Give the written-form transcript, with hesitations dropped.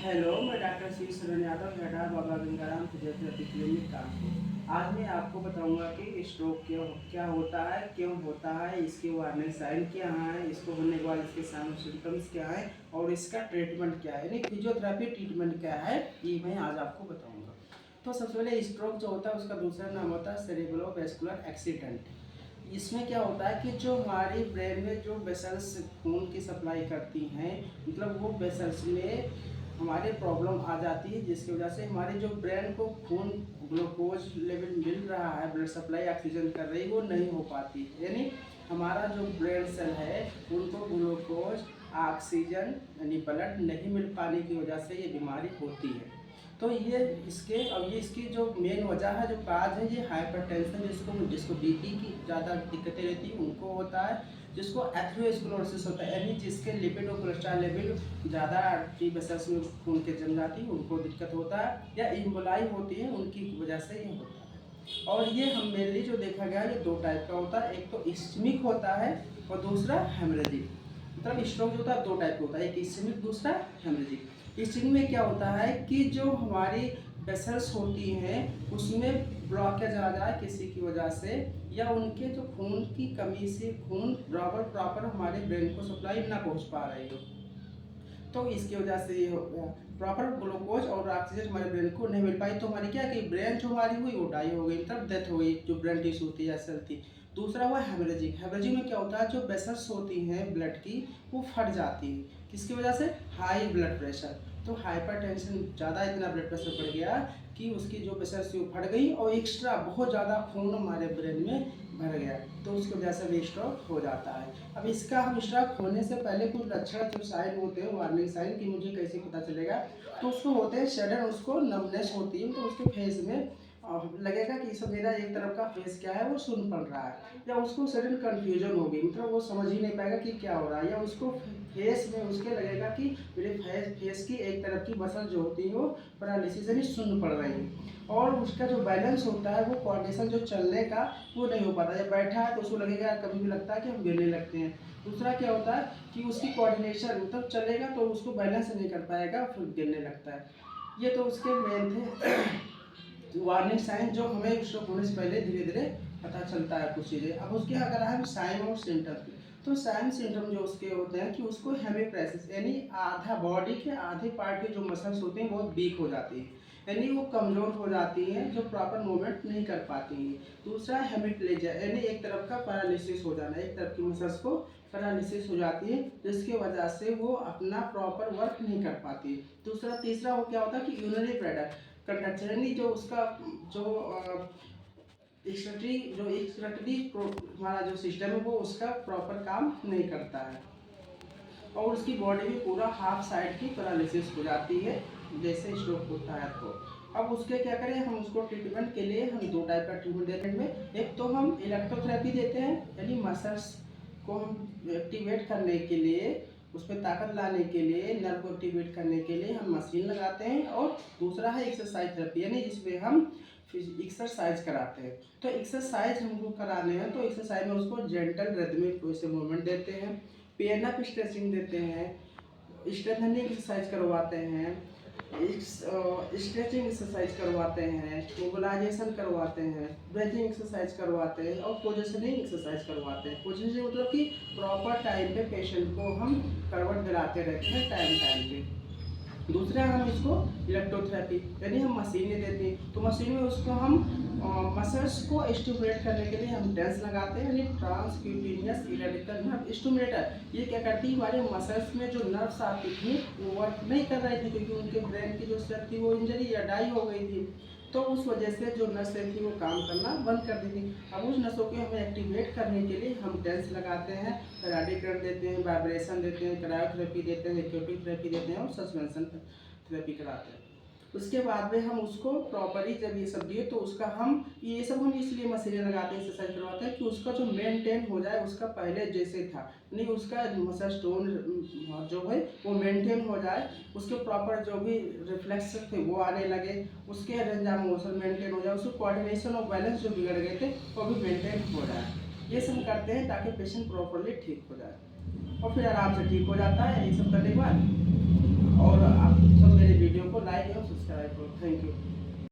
Hello, मैं doctor Shiv शरण Yadav, head of Baba Gangaram physiotherapy clinic Kanpur. आज मैं आपको बताऊंगा कि स्ट्रोक क्या होता है, क्यों होता है, इसके वार्निंग साइन क्या है, इसको होने के बाद इसके साइन और सिम्टम्स क्या है और इसका ट्रीटमेंट क्या है, यानी फिजियोथेरेपी ट्रीटमेंट क्या है, ये मैं आज आपको बताऊँगा। तो सबसे पहले स्ट्रोक जो होता है उसका दूसरा नाम होता है सेरेब्रोवैस्कुलर एक्सीडेंट। इसमें क्या होता है कि जो हमारी ब्रेन में जो वेसल्स खून की सप्लाई करती हैं, मतलब वो वेसल्स में हमारे प्रॉब्लम आ जाती है, जिसकी वजह से हमारे जो ब्रेन को खून ग्लूकोज लेवल मिल रहा है, ब्लड सप्लाई ऑक्सीजन कर रही है, वो नहीं हो पाती, यानी हमारा जो ब्रेन सेल है उनको ग्लूकोज ऑक्सीजन यानी ब्लड नहीं मिल पाने की वजह से ये बीमारी होती है। तो ये इसकी जो मेन वजह है, जो काज है, ये हाइपरटेंशन जिसको बीपी की ज़्यादा दिक्कतें रहती हैं उनको होता है, जिसको एथेरोस्क्लेरोसिस होता है, यानी जिसके लिपिड और कोलेस्ट्रॉल लेवल ज़्यादा टी वेसल्स में खून के जम जाती है उनको दिक्कत होता है, या इम्बोलाई होती है उनकी वजह से ये होता है। और ये हम मेनली जो देखा गया ये दो टाइप का होता है, एक तो इस्चमिक होता है और दूसरा हेमरेजिक। मतलब स्ट्रोक जो होता है दो टाइप का होता है, एक इस्चमिक दूसरा हेमरेजिक। इस्चमिक में क्या होता है कि जो हमारी वेसल्स होती हैं उसमें ब्लॉकेज आ जाए किसी की वजह से, या उनके जो खून की कमी से खून प्रॉपर हमारे ब्रेन को सप्लाई ना पहुंच पा रही हो, तो इसकी वजह से ये हो गया। प्रॉपर ग्लूकोज और ऑक्सीजन हमारे ब्रेन को नहीं मिल पाई, तो हमारी क्या कि ब्रेन जो हमारी हुई वो डाई हो गई, मतलब डेथ हो गई, जो ब्रेन टिश्यू थी या सेल थी। दूसरा हुआ हेमरेजिक। हेमरेजिक में क्या होता है, जो वेसल्स होती हैं ब्लड की वो फट जाती है, किसकी वजह से, हाई ब्लड प्रेशर। तो हाइपरटेंशन, ज़्यादा इतना ब्लड प्रेशर बढ़ गया कि उसकी जो वेसल्स थी वो फट गई और एक्स्ट्रा बहुत ज़्यादा खून हमारे ब्रेन में भर गया, तो उसकी वजह से भी स्ट्रोक हो जाता है। अब इसका हम स्ट्रोक होने से पहले कुछ लक्षण जो साइन होते हैं, वार्निंग साइन, कि मुझे कैसे पता चलेगा, तो उसको होते हैं सडन, उसको नमनेस होती है, तो उसके फेस में लगेगा कि सब मेरा एक तरफ का फेस क्या है वो सुन पड़ रहा है, या उसको सडन कन्फ्यूजन होगी, मतलब वो समझ ही नहीं पाएगा कि क्या हो रहा है, या उसको फेस में उसके लगेगा कि मेरे फेस की एक तरफ की मसल जो होती है वो पैरालिसिस यानी सुन्न पड़ रही है, और उसका जो बैलेंस होता है वो कोऑर्डिनेशन जो चलने का वो नहीं हो पाता। जब बैठा है तो उसको लगेगा, कभी भी लगता है कि हम गिरने लगते हैं। दूसरा क्या होता है कि उसकी कोऑर्डिनेशन, मतलब चलेगा तो उसको बैलेंस नहीं कर पाएगा, फिर गिरने लगता है। ये तो उसके मेन थे वार्निंग साइन, जो हमें स्ट्रोक होने से पहले धीरे धीरे पता चलता है कुछ चीज़ें। अब उसके अगर हम साइन और सिम्टम, तो साइन सिम्टम जो उसके होते हैं कि उसको हेमिप्रेसिस, यानी आधा बॉडी के आधे पार्ट के जो मसल्स होते हैं बहुत वीक हो जाती हैं, यानी वो कमज़ोर हो जाती हैं, जो प्रॉपर मूवमेंट नहीं कर पाती हैं। दूसरा हेमिप्लेजिया, यानी एक तरफ का पैरालिसिस हो जाना, एक तरफ की मसल्स को पैरालिसिस हो जाती है, जिसकी वजह से वो अपना प्रॉपर वर्क नहीं कर पाती है। तीसरा वो क्या होता है कि यूरिनरी ब्लैडर कंडक्शन, यानी जो उसका जो एक्सक्रीटरी हमारा जो सिस्टम है वो उसका प्रॉपर काम नहीं करता है, और उसकी बॉडी में पूरा हाफ साइड की पैरालिसिस हो जाती है जैसे स्ट्रोक होता है। तो अब उसके क्या करें, हम उसको ट्रीटमेंट के लिए हम दो टाइप का ट्रीटमेंट देते हैं। एक तो हम इलेक्ट्रोथेरेपी देते हैं, यानी मसल्स को हम एक्टिवेट करने के लिए, उसमें ताकत लाने के लिए, नर्व को एक्टिवेट करने के लिए हम मशीन लगाते हैं। और दूसरा है एक्सरसाइज थेरेपी, यानी जिसमें हम एक्सरसाइज कराते हैं। तो एक्सरसाइज हमको कराने हैं तो एक्सरसाइज में उसको जेंटल रिदमिक वैसे मूवमेंट देते हैं, पेन अप स्ट्रेचिंग देते हैं, स्ट्रेथनिंग एक्सरसाइज करवाते हैं, स्ट्रेचिंग एक्सरसाइज करवाते हैं, मोबिलाइजेशन करवाते हैं, ब्रीथिंग एक्सरसाइज करवाते हैं, और पोजिशनिंग एक्सरसाइज करवाते हैं। पोजिशनिंग मतलब कि प्रॉपर टाइम पे पेशेंट को हम करवट दिलाते रहते हैं टाइम पे। दूसरा हम इसको इलेक्ट्रोथेरेपी, यानी हम मशीनें देते हैं, तो मशीन में उसको हम मसल्स को स्टिमुलेट करने के लिए हम टेंस लगाते हैं, यानी ट्रांसक्यूटेनियस इलेक्ट्रिकल नर्व स्टिमुलेटर। ये क्या करती है, हमारे मसल्स में जो नर्व्स आती थी वो वर्क नहीं कर रही थी, क्योंकि उनके ब्रेन की जो सेल थी वो इंजरी या डाई हो गई थी, तो उस वजह से जो नसें थी वो काम करना बंद कर दी थी। अब उस नसों को हमें एक्टिवेट करने के लिए हम टेंस लगाते हैं, रेडिकल देते हैं, वाइब्रेशन देते हैं, क्रायोथेरेपी देते हैं, एक्यूटिव थेरेपी देते हैं, और सस्पेंशन थेरेपी कराते हैं। उसके बाद में हम उसको प्रॉपरली जब ये सब दिए तो उसका हम ये सब हम इसलिए मशीनें लगाते हैं, एक्सरसाइज करवाते हैं कि उसका जो मेंटेन हो जाए, उसका पहले जैसे था, नहीं उसका मसल स्टोन जो है वो मेंटेन हो जाए, उसके प्रॉपर जो भी रिफ्लेक्स थे वो आने लगे, उसके रेंज ऑफ मोशन मेंटेन हो जाए, उसके कोऑर्डिनेशन और बैलेंस जो बिगड़ गए थे वो भी मेंटेन हो जाए। ये सब करते हैं ताकि पेशेंट प्रॉपरली ठीक हो जाए, और फिर आराम से ठीक हो जाता है ये सब करने के बाद। और आप सब मेरे सब्सक्राइब करो। Thank you.